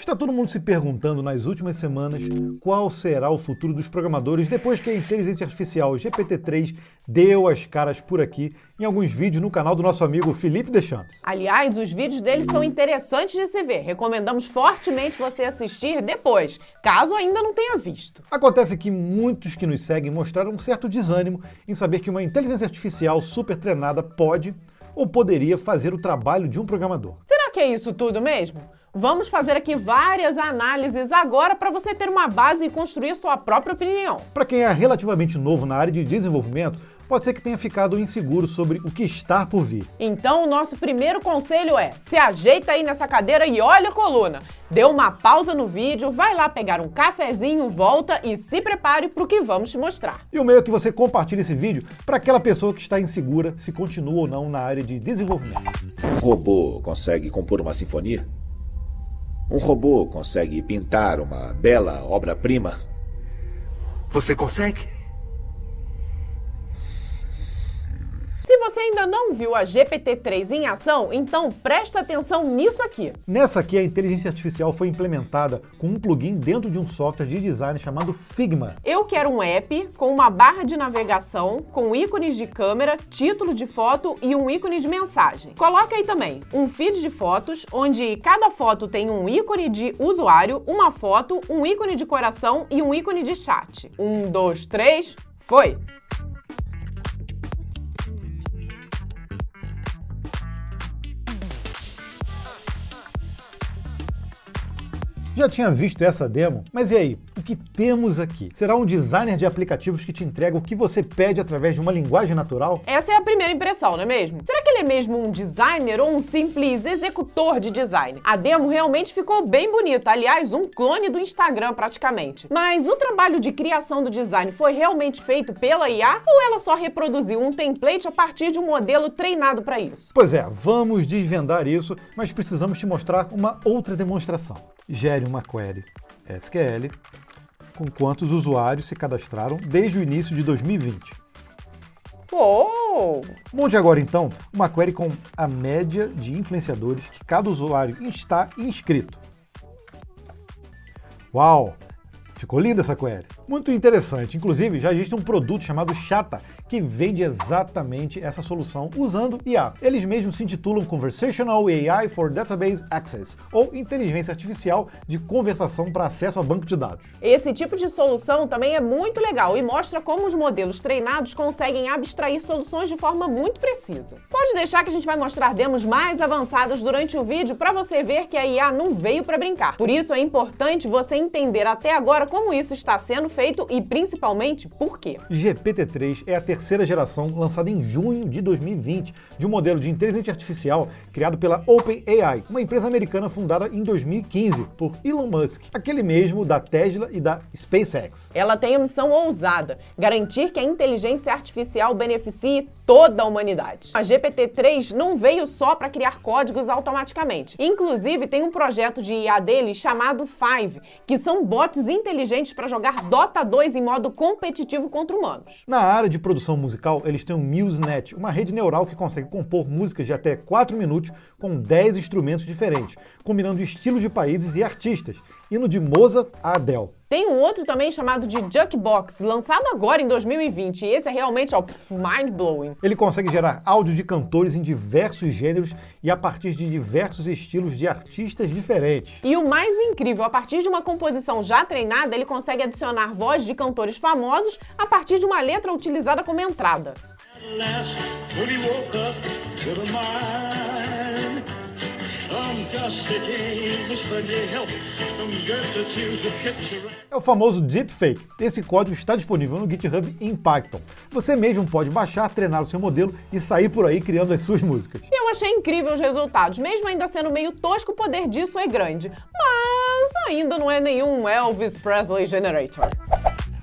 Está todo mundo se perguntando nas últimas semanas qual será o futuro dos programadores depois que a inteligência artificial GPT-3 deu as caras por aqui em alguns vídeos no canal do nosso amigo Felipe Deschamps. Aliás, os vídeos dele são interessantes de se ver. Recomendamos fortemente você assistir depois, caso ainda não tenha visto. Acontece que muitos que nos seguem mostraram um certo desânimo em saber que uma inteligência artificial super treinada pode ou poderia fazer o trabalho de um programador. Será que é isso tudo mesmo? Vamos fazer aqui várias análises agora para você ter uma base e construir sua própria opinião. Para quem é relativamente novo na área de desenvolvimento, pode ser que tenha ficado inseguro sobre o que está por vir. Então, o nosso primeiro conselho é: se ajeita aí nessa cadeira e olha a coluna. Dê uma pausa no vídeo, vai lá pegar um cafezinho, volta e se prepare para o que vamos te mostrar. E o meio é que você compartilhe esse vídeo para aquela pessoa que está insegura se continua ou não na área de desenvolvimento. Um robô consegue compor uma sinfonia? Um robô consegue pintar uma bela obra-prima? Você consegue? Se você ainda não viu a GPT-3 em ação, então presta atenção nisso aqui. Nessa aqui, a inteligência artificial foi implementada com um plugin dentro de um software de design chamado Figma. Eu quero um app com uma barra de navegação, com ícones de câmera, título de foto e um ícone de mensagem. Coloca aí também um feed de fotos, onde cada foto tem um ícone de usuário, uma foto, um ícone de coração e um ícone de chat. 1, 2, 3, foi! Já tinha visto essa demo? Mas e aí? O que temos aqui? Será um designer de aplicativos que te entrega o que você pede através de uma linguagem natural? Essa é a primeira impressão, não é mesmo? Será que ele é mesmo um designer ou um simples executor de design? A demo realmente ficou bem bonita, aliás, um clone do Instagram praticamente. Mas o trabalho de criação do design foi realmente feito pela IA ou ela só reproduziu um template a partir de um modelo treinado para isso? Pois é, vamos desvendar isso, mas precisamos te mostrar uma outra demonstração. Gere uma query SQL com quantos usuários se cadastraram desde o início de 2020. Uou! Monte agora, então, uma query com a média de influenciadores que cada usuário está inscrito. Uau! Ficou linda essa query. Muito interessante. Inclusive, já existe um produto chamado Chata, que vende exatamente essa solução usando IA. Eles mesmos se intitulam Conversational AI for Database Access, ou inteligência artificial de conversação para acesso a banco de dados. Esse tipo de solução também é muito legal e mostra como os modelos treinados conseguem abstrair soluções de forma muito precisa. Pode deixar que a gente vai mostrar demos mais avançadas durante o vídeo para você ver que a IA não veio para brincar. Por isso é importante você entender até agora como isso está sendo feito e principalmente por quê. GPT-3 é a terceira geração lançada em junho de 2020 de um modelo de inteligência artificial criado pela OpenAI, uma empresa americana fundada em 2015 por Elon Musk, aquele mesmo da Tesla e da SpaceX. Ela tem a missão ousada: garantir que a inteligência artificial beneficie toda a humanidade. A GPT-3 não veio só para criar códigos automaticamente. Inclusive, tem um projeto de IA dele chamado Five, que são bots inteligentes para jogar Dota 2 em modo competitivo contra humanos. Na área de produção musical, eles têm o MuseNet, uma rede neural que consegue compor músicas de até 4 minutos com 10 instrumentos diferentes, combinando estilos de países e artistas, indo de Mozart a Adele. Tem um outro também chamado de Jukebox, lançado agora em 2020, e esse é realmente mind-blowing. Ele consegue gerar áudio de cantores em diversos gêneros e a partir de diversos estilos de artistas diferentes. E o mais incrível, a partir de uma composição já treinada, ele consegue adicionar voz de cantores famosos a partir de uma letra utilizada como entrada. É o famoso deepfake. Esse código está disponível no GitHub em Python. Você mesmo pode baixar, treinar o seu modelo e sair por aí criando as suas músicas. Eu achei incrível os resultados, mesmo ainda sendo meio tosco, o poder disso é grande. Mas ainda não é nenhum Elvis Presley Generator.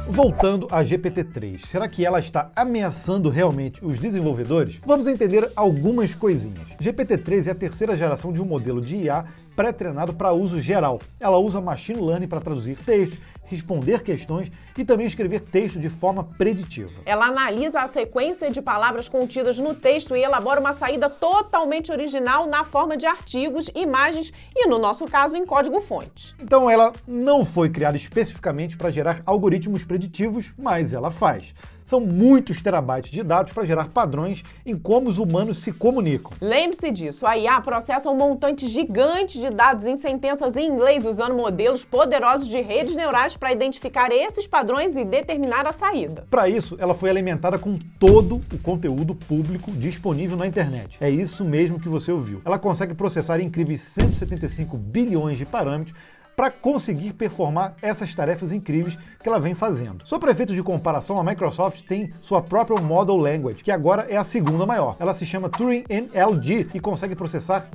Voltando a GPT-3, será que ela está ameaçando realmente os desenvolvedores? Vamos entender algumas coisinhas. GPT-3 é a terceira geração de um modelo de IA pré-treinado para uso geral. Ela usa machine learning para traduzir textos, responder questões e também escrever texto de forma preditiva. Ela analisa a sequência de palavras contidas no texto e elabora uma saída totalmente original na forma de artigos, imagens e, no nosso caso, em código-fonte. Então ela não foi criada especificamente para gerar algoritmos preditivos, mas ela faz. São muitos terabytes de dados para gerar padrões em como os humanos se comunicam. Lembre-se disso, a IA processa um montante gigante de dados em sentenças em inglês usando modelos poderosos de redes neurais para identificar esses padrões e determinar a saída. Para isso, ela foi alimentada com todo o conteúdo público disponível na internet. É isso mesmo que você ouviu. Ela consegue processar incríveis 175 bilhões de parâmetros para conseguir performar essas tarefas incríveis que ela vem fazendo. Só para efeitos de comparação, a Microsoft tem sua própria Model Language, que agora é a segunda maior. Ela se chama Turing NLG e consegue processar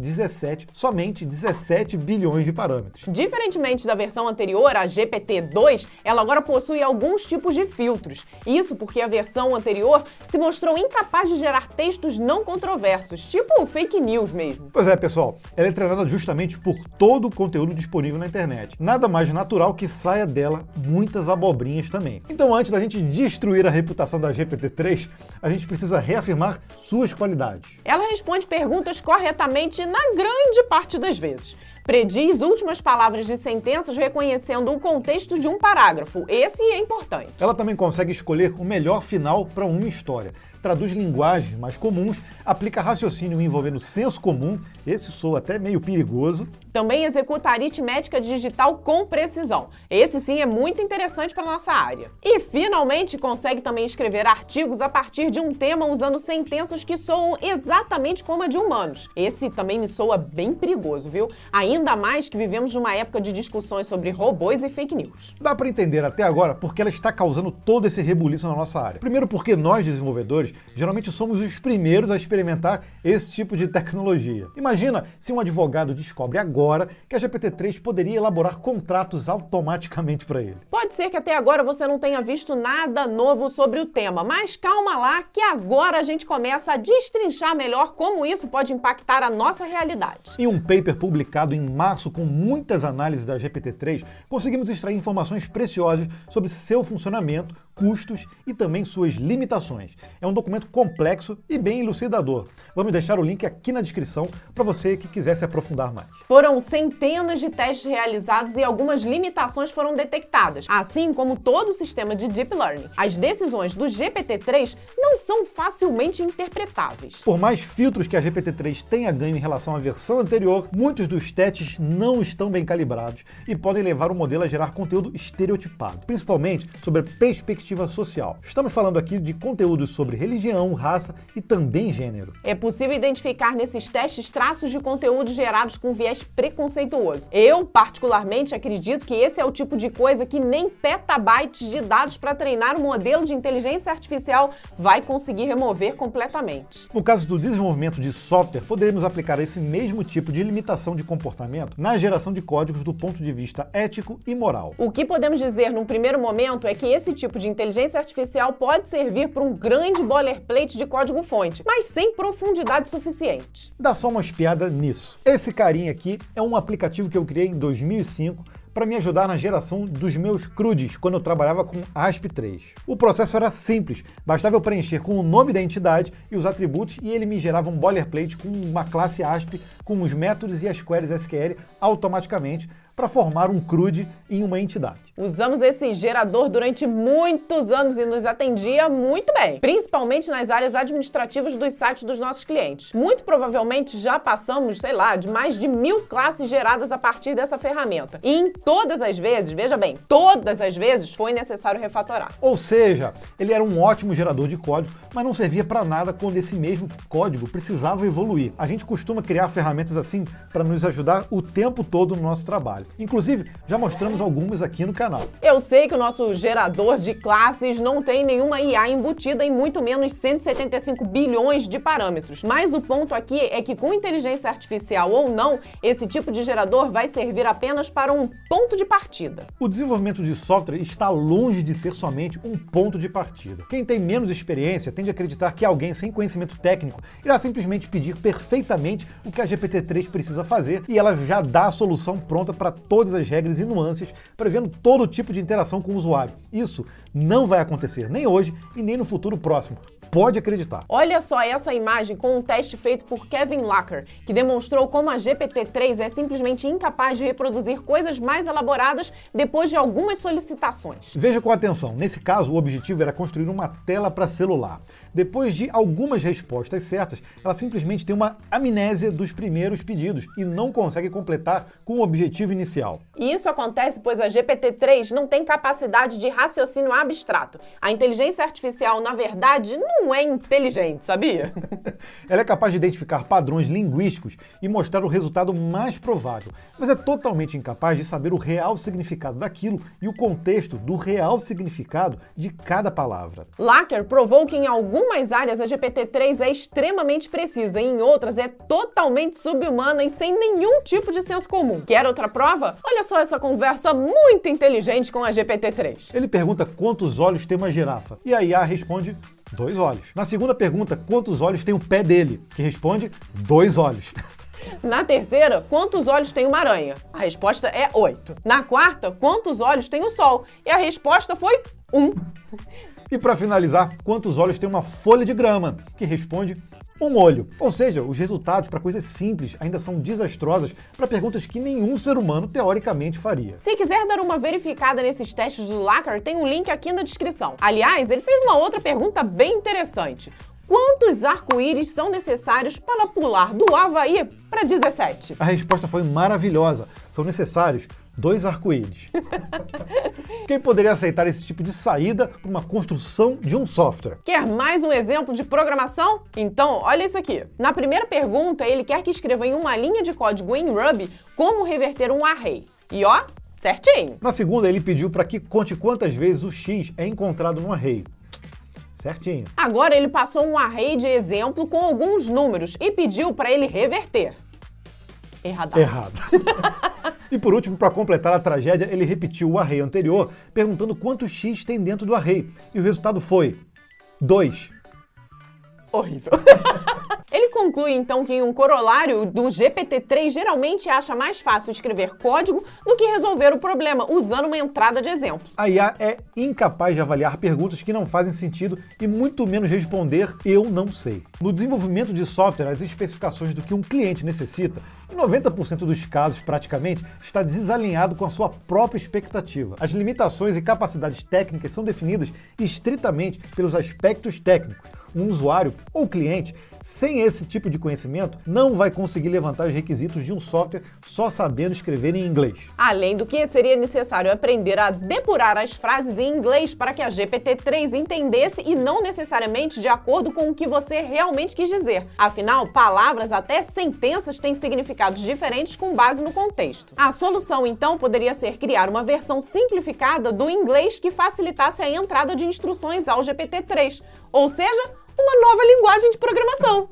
somente 17 bilhões de parâmetros. Diferentemente da versão anterior, a GPT-2, ela agora possui alguns tipos de filtros. Isso porque a versão anterior se mostrou incapaz de gerar textos não controversos, tipo fake news mesmo. Pois é, pessoal, ela é treinada justamente por todo o conteúdo disponível na internet. Nada mais natural que saia dela muitas abobrinhas também. Então, antes da gente destruir a reputação da GPT-3, a gente precisa reafirmar suas qualidades. Ela responde perguntas corretamente na grande parte das vezes. Prediz últimas palavras de sentenças reconhecendo o contexto de um parágrafo. Esse é importante. Ela também consegue escolher o melhor final para uma história. Traduz linguagens mais comuns, aplica raciocínio envolvendo senso comum, esse soa até meio perigoso. Também executa aritmética digital com precisão. Esse sim é muito interessante para a nossa área. E finalmente consegue também escrever artigos a partir de um tema usando sentenças que soam exatamente como a de humanos. Esse também me soa bem perigoso, viu? Ainda mais que vivemos numa época de discussões sobre robôs e fake news. Dá para entender até agora porque ela está causando todo esse rebuliço na nossa área. Primeiro porque nós, desenvolvedores, geralmente somos os primeiros a experimentar esse tipo de tecnologia. Imagina se um advogado descobre agora que a GPT-3 poderia elaborar contratos automaticamente para ele. Pode ser que até agora você não tenha visto nada novo sobre o tema, mas calma lá que agora a gente começa a destrinchar melhor como isso pode impactar a nossa realidade. Em um paper publicado em março com muitas análises da GPT-3, conseguimos extrair informações preciosas sobre seu funcionamento, custos e também suas limitações. É um documento complexo e bem elucidador. Vamos deixar o link aqui na descrição para você que quiser se aprofundar mais. Foram centenas de testes realizados e algumas limitações foram detectadas, assim como todo o sistema de Deep Learning. As decisões do GPT-3 não são facilmente interpretáveis. Por mais filtros que a GPT-3 tenha ganho em relação à versão anterior, muitos dos testes não estão bem calibrados e podem levar o modelo a gerar conteúdo estereotipado, principalmente sobre a perspectiva social. Estamos falando aqui de conteúdos sobre religião, raça e também gênero. É possível identificar nesses testes traços de conteúdo gerados com viés preconceituoso. Eu, particularmente, acredito que esse é o tipo de coisa que nem petabytes de dados para treinar um modelo de inteligência artificial vai conseguir remover completamente. No caso do desenvolvimento de software, poderíamos aplicar esse mesmo tipo de limitação de comportamento na geração de códigos do ponto de vista ético e moral. O que podemos dizer num primeiro momento é que esse tipo de inteligência artificial pode servir para um grande boilerplate de código-fonte, mas sem profundidade suficiente. Dá só uma espiada nisso. Esse carinha aqui é um aplicativo que eu criei em 2005 para me ajudar na geração dos meus CRUDs, quando eu trabalhava com ASP3. O processo era simples, bastava eu preencher com o nome da entidade e os atributos e ele me gerava um boilerplate com uma classe ASP, com os métodos e as queries SQL automaticamente para formar um CRUD em uma entidade. Usamos esse gerador durante muitos anos e nos atendia muito bem, principalmente nas áreas administrativas dos sites dos nossos clientes. Muito provavelmente já passamos, sei lá, de mais de 1000 classes geradas a partir dessa ferramenta. E em todas as vezes, veja bem, todas as vezes foi necessário refatorar. Ou seja, ele era um ótimo gerador de código, mas não servia para nada quando esse mesmo código precisava evoluir. A gente costuma criar ferramentas assim para nos ajudar o tempo todo no nosso trabalho. Inclusive, já mostramos algumas aqui no canal. Eu sei que o nosso gerador de classes não tem nenhuma IA embutida e muito menos 175 bilhões de parâmetros. Mas o ponto aqui é que com inteligência artificial ou não, esse tipo de gerador vai servir apenas para um ponto de partida. O desenvolvimento de software está longe de ser somente um ponto de partida. Quem tem menos experiência tende a acreditar que alguém sem conhecimento técnico irá simplesmente pedir perfeitamente o que a GPT-3 precisa fazer e ela já dá a solução pronta para controla todas as regras e nuances, prevendo todo tipo de interação com o usuário. Isso não vai acontecer nem hoje e nem no futuro próximo. Pode acreditar. Olha só essa imagem com um teste feito por Kevin Lacker, que demonstrou como a GPT-3 é simplesmente incapaz de reproduzir coisas mais elaboradas depois de algumas solicitações. Veja com atenção. Nesse caso, o objetivo era construir uma tela para celular. Depois de algumas respostas certas, ela simplesmente tem uma amnésia dos primeiros pedidos e não consegue completar com o objetivo inicial. E isso acontece pois a GPT-3 não tem capacidade de raciocínio abstrato. A inteligência artificial, na verdade, não é inteligente, sabia? Ela é capaz de identificar padrões linguísticos e mostrar o resultado mais provável, mas é totalmente incapaz de saber o real significado daquilo e o contexto do real significado de cada palavra. Lacker provou que em algumas áreas a GPT-3 é extremamente precisa e em outras é totalmente subhumana e sem nenhum tipo de senso comum. Quer outra prova? Olha só essa conversa muito inteligente com a GPT-3. Ele pergunta quantos olhos tem uma girafa e a IA responde 2 olhos. Na segunda pergunta, quantos olhos tem o pé dele, que responde 2 olhos. Na terceira, quantos olhos tem uma aranha? A resposta é 8. Na quarta, quantos olhos tem o Sol? E a resposta foi 1. E para finalizar, quantos olhos tem uma folha de grama, que responde 1 olho. Ou seja, os resultados para coisas simples ainda são desastrosas para perguntas que nenhum ser humano teoricamente faria. Se quiser dar uma verificada nesses testes do Lacker, tem um link aqui na descrição. Aliás, ele fez uma outra pergunta bem interessante. Quantos arco-íris são necessários para pular do Havaí para 17? A resposta foi maravilhosa. São necessários 2 arco-íris. Quem poderia aceitar esse tipo de saída para uma construção de um software? Quer mais um exemplo de programação? Então, olha isso aqui. Na primeira pergunta, ele quer que escreva em uma linha de código em Ruby como reverter um array. E ó, certinho. Na segunda, ele pediu para que conte quantas vezes o x é encontrado num array. Certinho. Agora ele passou um array de exemplo com alguns números e pediu para ele reverter. Erradaço. Errado. E por último, para completar a tragédia, ele repetiu o array anterior, perguntando quanto x tem dentro do array. E o resultado foi 2. Horrível. Ele conclui então que um corolário do GPT-3 geralmente acha mais fácil escrever código do que resolver o problema usando uma entrada de exemplo. A IA é incapaz de avaliar perguntas que não fazem sentido e muito menos responder "eu não sei". No desenvolvimento de software, as especificações do que um cliente necessita, em 90% dos casos, praticamente, está desalinhado com a sua própria expectativa. As limitações e capacidades técnicas são definidas estritamente pelos aspectos técnicos. Um usuário ou cliente, sem esse tipo de conhecimento, não vai conseguir levantar os requisitos de um software só sabendo escrever em inglês. Além do que, seria necessário aprender a depurar as frases em inglês para que a GPT-3 entendesse e não necessariamente de acordo com o que você realmente quis dizer. Afinal, palavras até sentenças têm significados diferentes com base no contexto. A solução, então, poderia ser criar uma versão simplificada do inglês que facilitasse a entrada de instruções ao GPT-3, ou seja, uma nova linguagem de programação.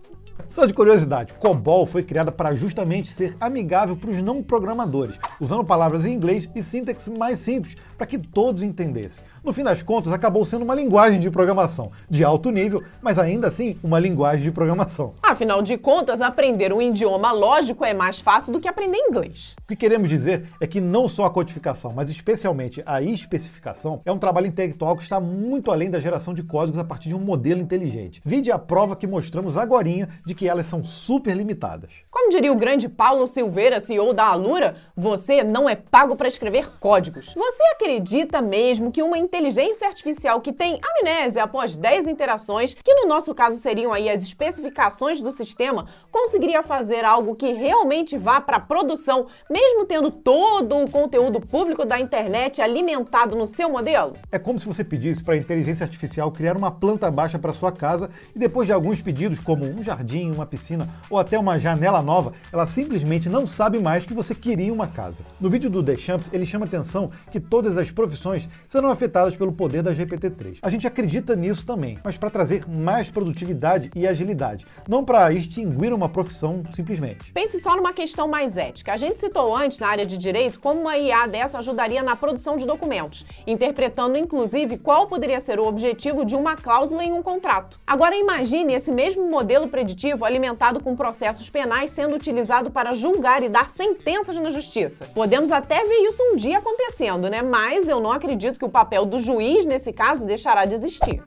Só de curiosidade, COBOL foi criada para justamente ser amigável para os não programadores, usando palavras em inglês e sintaxe mais simples para que todos entendessem. No fim das contas, acabou sendo uma linguagem de programação de alto nível, mas ainda assim uma linguagem de programação. Afinal de contas, aprender um idioma lógico é mais fácil do que aprender inglês. O que queremos dizer é que não só a codificação, mas especialmente a especificação, é um trabalho intelectual que está muito além da geração de códigos a partir de um modelo inteligente. Vide a prova que mostramos agorinha de que elas são super limitadas. Como diria o grande Paulo Silveira, CEO da Alura, você não é pago para escrever códigos. Você acredita mesmo que uma inteligência artificial que tem amnésia após 10 interações, que no nosso caso seriam aí as especificações do sistema, conseguiria fazer algo que realmente vá para a produção, mesmo tendo todo o conteúdo público da internet alimentado no seu modelo? É como se você pedisse para a inteligência artificial criar uma planta baixa para sua casa e depois de alguns pedidos, como um jardim, uma piscina ou até uma janela nova, ela simplesmente não sabe mais que você queria uma casa. No vídeo do Deschamps, ele chama atenção que todas as profissões serão afetadas pelo poder da GPT-3. A gente acredita nisso também, mas para trazer mais produtividade e agilidade, não para extinguir uma profissão simplesmente. Pense só numa questão mais ética. A gente citou antes, na área de direito, como uma IA dessa ajudaria na produção de documentos, interpretando inclusive qual poderia ser o objetivo de uma cláusula em um contrato. Agora imagine esse mesmo modelo preditivo dispositivo alimentado com processos penais sendo utilizado para julgar e dar sentenças na justiça. Podemos até ver isso um dia acontecendo, né? Mas eu não acredito que o papel do juiz, nesse caso, deixará de existir.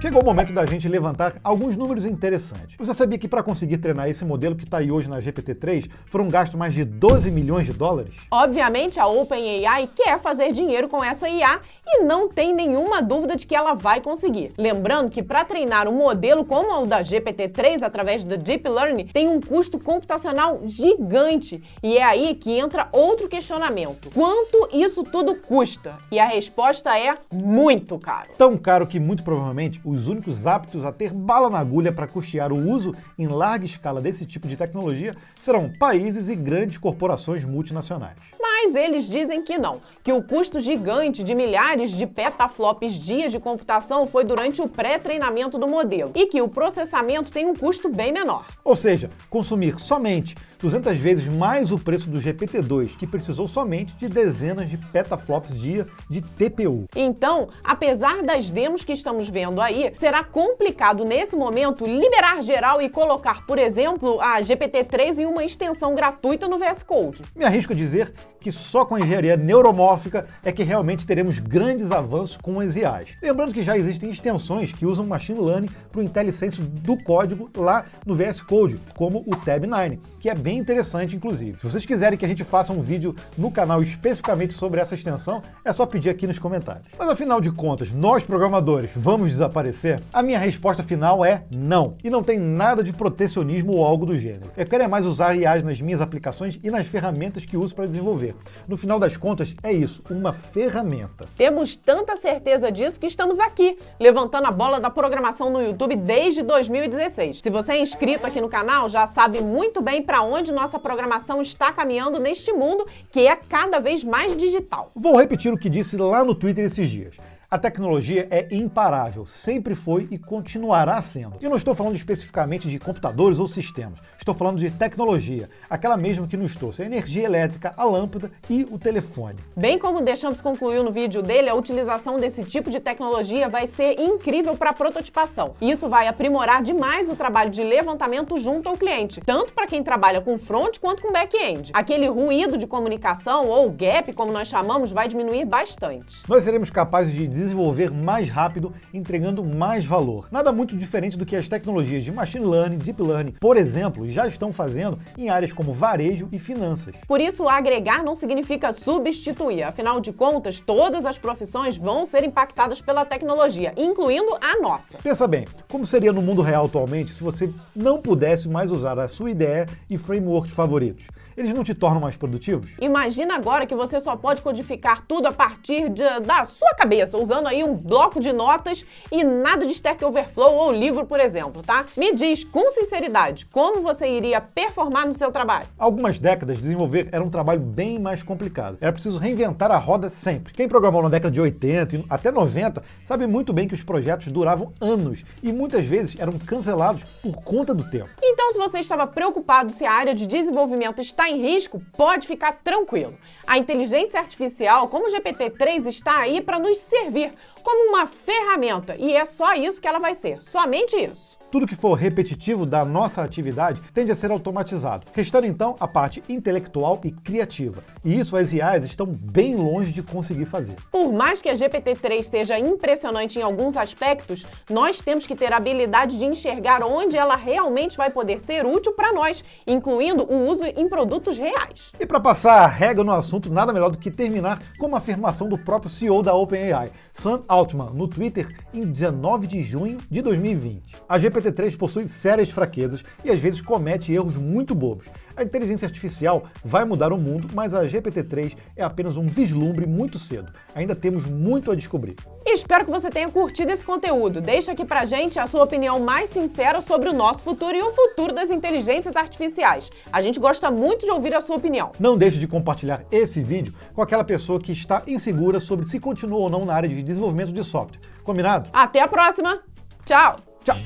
Chegou o momento da gente levantar alguns números interessantes. Você sabia que para conseguir treinar esse modelo que está aí hoje na GPT-3, foram gastos mais de 12 milhões de dólares? Obviamente, a OpenAI quer fazer dinheiro com essa IA e não tem nenhuma dúvida de que ela vai conseguir. Lembrando que para treinar um modelo como o da GPT-3 através do Deep Learning, tem um custo computacional gigante. E é aí que entra outro questionamento. Quanto isso tudo custa? E a resposta é muito caro. Tão caro que, muito provavelmente, os únicos aptos a ter bala na agulha para custear o uso em larga escala desse tipo de tecnologia serão países e grandes corporações multinacionais. Mas eles dizem que não, que o custo gigante de milhares de petaflops dia de computação foi durante o pré-treinamento do modelo e que o processamento tem um custo bem menor. Ou seja, consumir somente 200 vezes mais o preço do GPT-2, que precisou somente de dezenas de petaflops dia de TPU. Então, apesar das demos que estamos vendo aí, será complicado nesse momento liberar geral e colocar, por exemplo, a GPT-3 em uma extensão gratuita no VS Code. Me arrisco a dizer que só com a engenharia neuromórfica é que realmente teremos grandes avanços com as IAs. Lembrando que já existem extensões que usam machine learning para o IntelliSense do código lá no VS Code, como o Tab9, que é bem interessante, inclusive. Se vocês quiserem que a gente faça um vídeo no canal especificamente sobre essa extensão, é só pedir aqui nos comentários. Mas afinal de contas, nós programadores vamos desaparecer? A minha resposta final é não. E não tem nada de protecionismo ou algo do gênero. Eu quero é mais usar IAs nas minhas aplicações e nas ferramentas que uso para desenvolver. No final das contas, é isso, uma ferramenta. Temos tanta certeza disso que estamos aqui, levantando a bola da programação no YouTube desde 2016. Se você é inscrito aqui no canal, já sabe muito bem para onde nossa programação está caminhando neste mundo que é cada vez mais digital. Vou repetir o que disse lá no Twitter esses dias. A tecnologia é imparável, sempre foi e continuará sendo. E eu não estou falando especificamente de computadores ou sistemas, estou falando de tecnologia, aquela mesma que nos trouxe a energia elétrica, a lâmpada e o telefone. Bem como o Deschamps concluiu no vídeo dele, a utilização desse tipo de tecnologia vai ser incrível para a prototipação. Isso vai aprimorar demais o trabalho de levantamento junto ao cliente, tanto para quem trabalha com front quanto com back-end. Aquele ruído de comunicação, ou gap, como nós chamamos, vai diminuir bastante. Nós seremos capazes de desenvolver mais rápido, entregando mais valor. Nada muito diferente do que as tecnologias de Machine Learning, Deep Learning, por exemplo, já estão fazendo em áreas como varejo e finanças. Por isso, agregar não significa substituir. Afinal de contas, todas as profissões vão ser impactadas pela tecnologia, incluindo a nossa. Pensa bem, como seria no mundo real atualmente se você não pudesse mais usar a sua IDE e frameworks favoritos? Eles não te tornam mais produtivos? Imagina agora que você só pode codificar tudo a partir da sua cabeça, usando aí um bloco de notas e nada de Stack Overflow ou livro, por exemplo, tá? Me diz, com sinceridade, como você iria performar no seu trabalho? Há algumas décadas, desenvolver era um trabalho bem mais complicado. Era preciso reinventar a roda sempre. Quem programou na década de 80 e até 90 sabe muito bem que os projetos duravam anos e muitas vezes eram cancelados por conta do tempo. Então, se você estava preocupado se a área de desenvolvimento está em risco, pode ficar tranquilo. A inteligência artificial, como o GPT-3, está aí para nos servir como uma ferramenta e é só isso que ela vai ser, somente isso. Tudo que for repetitivo da nossa atividade tende a ser automatizado, restando então a parte intelectual e criativa. E isso as IAs estão bem longe de conseguir fazer. Por mais que a GPT-3 seja impressionante em alguns aspectos, nós temos que ter a habilidade de enxergar onde ela realmente vai poder ser útil para nós, incluindo o uso em produtos reais. E para passar a régua no assunto, nada melhor do que terminar com uma afirmação do próprio CEO da OpenAI, Sam Altman, no Twitter em 19 de junho de 2020. A GPT-3 possui sérias fraquezas e às vezes comete erros muito bobos. A inteligência artificial vai mudar o mundo, mas a GPT-3 é apenas um vislumbre muito cedo. Ainda temos muito a descobrir. E espero que você tenha curtido esse conteúdo. Deixa aqui pra gente a sua opinião mais sincera sobre o nosso futuro e o futuro das inteligências artificiais. A gente gosta muito de ouvir a sua opinião. Não deixe de compartilhar esse vídeo com aquela pessoa que está insegura sobre se continua ou não na área de desenvolvimento de software. Combinado? Até a próxima! Tchau! Tchau!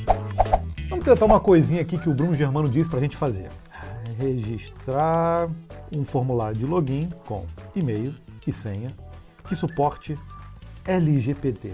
Vamos tentar uma coisinha aqui que o Bruno Germano disse pra gente fazer. Registrar um formulário de login com e-mail e senha que suporte LGPD.